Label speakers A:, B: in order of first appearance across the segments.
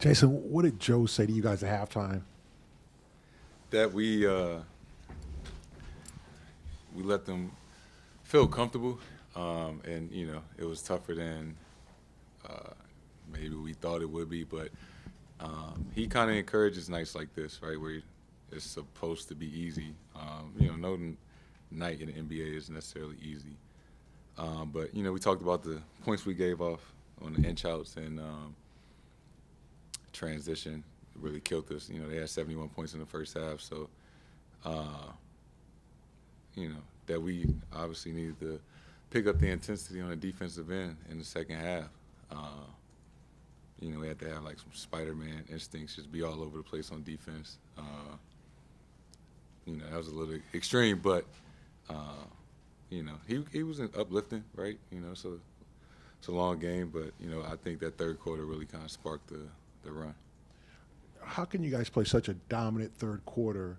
A: Jason, what did Joe say to you guys at halftime?
B: That we let them feel comfortable, and it was tougher than maybe we thought it would be. But he kind of encourages nights like this, right, where it's supposed to be easy. No night in the NBA is necessarily easy. But we talked about the points we gave off on the inch outs and transition. Really killed us. They had 71 points in the first half, so that we obviously needed to pick up the intensity on the defensive end in the second half. We had to have like some SpiderMan instincts, just be all over the place on defense. That was a little extreme, but he was uplifting, right? So it's a long game, but I think that third quarter really kind of sparked the run.
A: How can you guys play such a dominant third quarter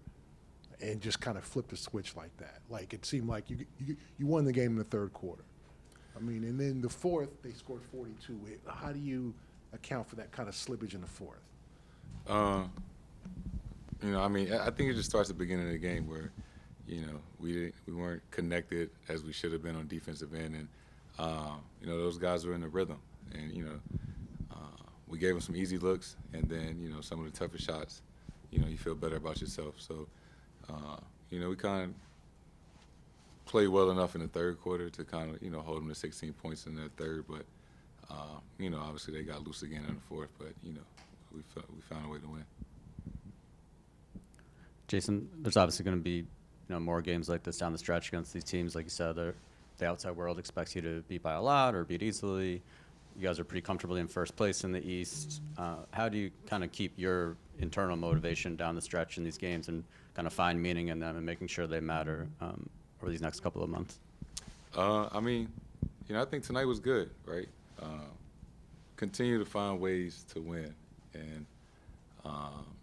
A: and just kind of flip the switch like that? Like, it seemed like you won the game in the third quarter. I mean, and then the fourth, they scored 42. How do you account for that kind of slippage in the fourth?
B: I think it just starts at the beginning of the game where, we weren't connected as we should have been on defensive end, and those guys were in the rhythm, and we gave them some easy looks, and then some of the tougher shots, you feel better about yourself. So, we kind of played well enough in the third quarter to kind of hold them to 16 points in that third, but obviously they got loose again in the fourth, but we found a way to win.
C: Jason, there's obviously going to be more games like this down the stretch against these teams. Like you said, the outside world expects you to beat by a lot or beat easily. You guys are pretty comfortably in first place in the East. How do you kind of keep your internal motivation down the stretch in these games and kind of find meaning in them and making sure they matter over these next couple of months?
B: I think tonight was good, right? Continue to find ways to win. And,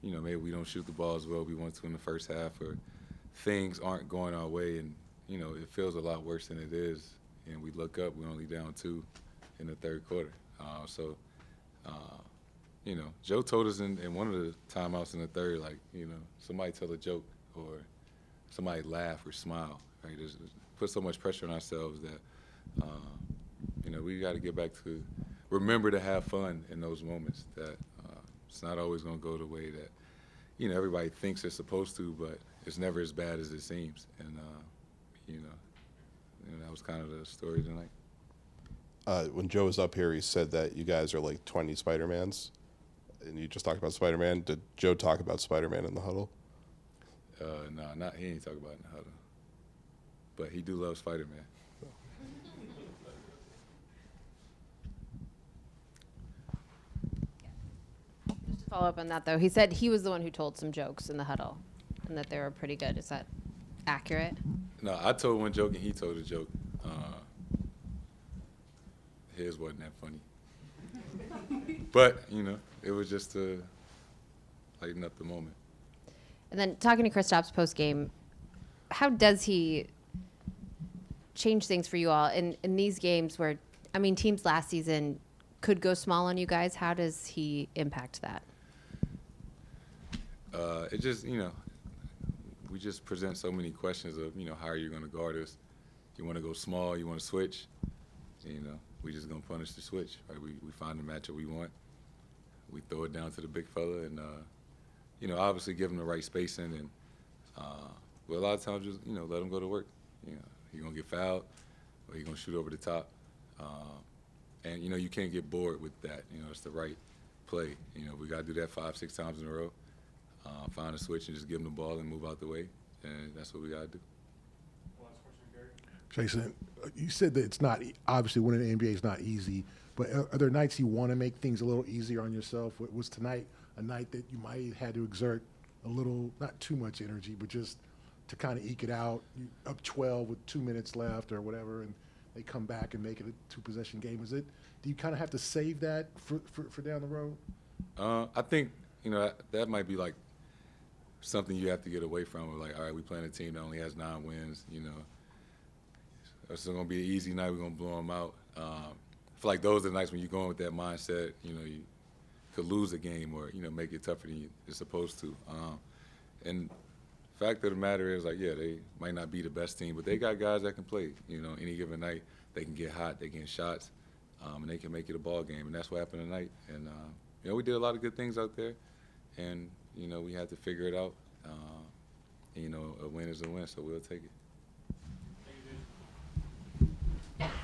B: maybe we don't shoot the ball as well as we want to in the first half, or things aren't going our way, and, it feels a lot worse than it is. And we look up, we're only down 2 in the third quarter. Joe told us in one of the timeouts in the third, like, somebody tell a joke or somebody laugh or smile, right? Just put so much pressure on ourselves that, we got to get back to remember to have fun in those moments, that it's not always going to go the way that, everybody thinks it's supposed to, but it's never as bad as it seems. And, that was kind of the story tonight.
D: When Joe was up here, he said that you guys are like 20 Spider-Mans, and you just talked about Spider-Man. Did Joe talk about Spider-Man in the huddle?
B: No, he ain't talk about it in the huddle. But he do love Spider-Man.
E: Just to follow up on that, though, he said he was the one who told some jokes in the huddle and that they were pretty good. Is that accurate?
B: No, I told one joke and he told a joke. His wasn't that funny. But, it was just to lighten up the moment.
E: And then talking to Kristaps post-game, how does he change things for you all in these games where, teams last season could go small on you guys? How does he impact that?
B: It just, we just present so many questions of, how are you going to guard us? You want to go small, you want to switch, we just going to punish the switch, right? We find the matchup we want. We throw it down to the big fella and, obviously give him the right spacing. And but a lot of times just, let him go to work. He's going to get fouled or he's going to shoot over the top. And, you can't get bored with that. It's the right play. We got to do that 5-6 times in a row. Find a switch and just give him the ball and move out the way. And that's what we got to do.
A: Jason, you said that it's not obviously winning the NBA is not easy, but are there nights you want to make things a little easier on yourself? Was tonight a night that you might have had to exert a little, not too much energy, but just to kind of eke it out? You up 12 with 2 minutes left or whatever, and they come back and make it a 2-possession game. Do you kind of have to save that for down the road?
B: I think that might be like something you have to get away from. Like, all right, we playing a team that only has 9 wins. It's going to be an easy night. We're going to blow them out. I feel like those are the nights when you go in with that mindset. You could lose a game or, you know, make it tougher than it's supposed to. And fact of the matter is, like, yeah, they might not be the best team, but they got guys that can play. You know, any given night, they can get hot, they get shots, and they can make it a ball game. And that's what happened tonight. And, you know, we did a lot of good things out there, and, you know, we had to figure it out. And, you know, a win is a win, so we'll take it.